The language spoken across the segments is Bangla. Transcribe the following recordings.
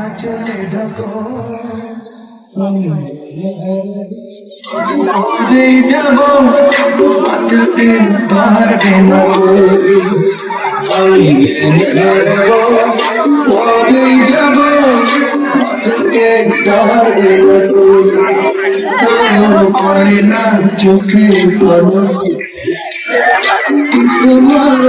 আচলে ঢাকো যাব বাঁচাতে পারবে না যাব পারে না চোখে পড়ো তোমার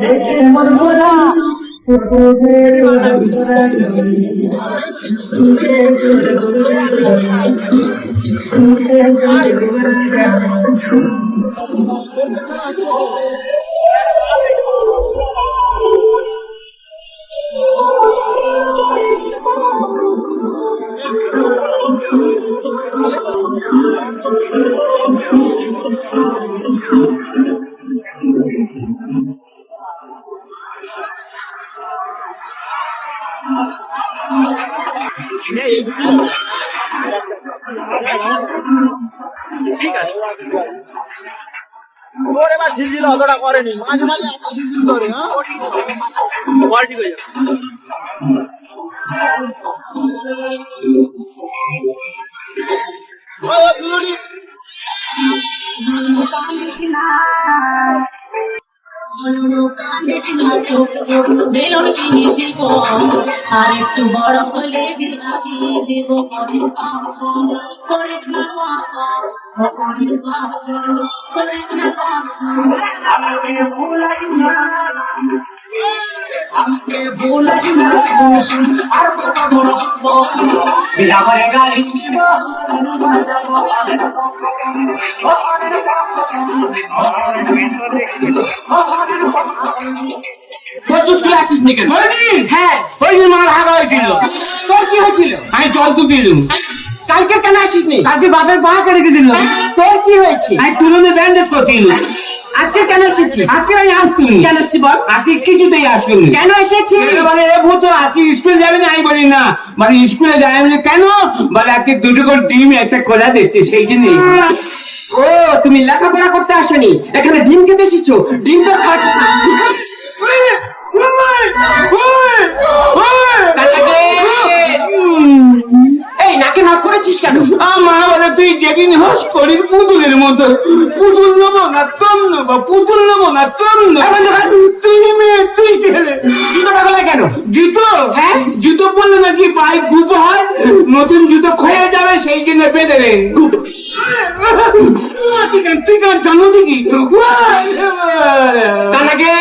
দেখে মন ভরা ওরে বা ঝিলঝিল অতটা করেনি মাঝে মাঝে ঝিলঝিল করে হ্যাঁ ঠিক হয়ে বেলুন কিনে দিব আর একটু বড় হলে বিয়া দিয়ে দেব করে বিয়া করে গাড়ি আসিস নি কেন? হ্যাঁ ওই যে মার হাগা হয়েছিল। তোর কি হয়েছিল? আমি জল তো দিলুম। কালকে কেন আসিস নি? কালকে বাপের পা করে গেছিল। তোর কি হয়েছে? আমি তুলনে ব্যান্ডেজ করছিল। আজকে কেন এসেছিস? আজকে আমি আসতুনি। কেন এসছি বল? আজকে কিছুতেই আসবেন কেন এসেছিস? বলে এ ভূত আজকে স্কুল যাবে না? আমি বলি না, মানে স্কুলে যায়। আমি বলি কেন? বলে আজকে দুটো করে ডিম একটা খোলা দেখতে, সেই জন্যই। ও তুমি লেখাপড়া করতে আসনি, এখানে ডিম খেতে এসেছো? ডিম তো এই নাকে নাক করেছিস কেন? মা বলে তুই যেদিন হোস করির পুতুলের মতো, পুতুল নেবো না তোর নেবো, পুতুল নেবো না তোর নেবো। তুই মেয়ে তুই ছেলে। জুতোটা গলায় কেন? জুতো? হ্যাঁ জুতো পরলে নাকি পায়ে গুপ হয়, নতুন জুতো ক্ষয়ে যাবে, সেই জন্য বেঁধে রে। তুই কেন জন্ম দিকি? কানাকে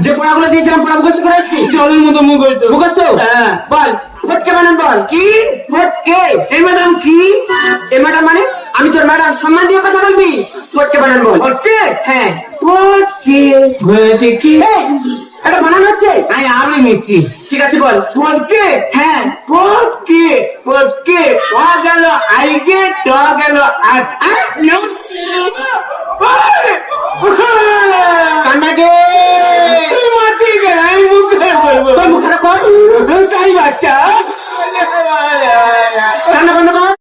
যে পড়াগুলো দিয়েছিলাম পড়া মুখস্থ করে আসছিস? জলের মতো মুখ হইতো। মুখস্থ? হ্যাঁ। বল ফটকে বানান বল। কি ফটকে? এই ম্যাডাম কি? এ ম্যাডাম মানে? আমি তোর ম্যাডাম, সম্মান দিয়ে কথা বলবি। ফটকে বানান বল। ফটকে? হ্যাঁ ফটকে ঘুরেতে কি? এটা বানান হচ্ছে? আমি আমি নিচ্ছি। ঠিক আছে বল। ফটকে? হ্যাঁ ফটকে ফটকে প গেল আইগে, ট গেল আট। কান্নাকে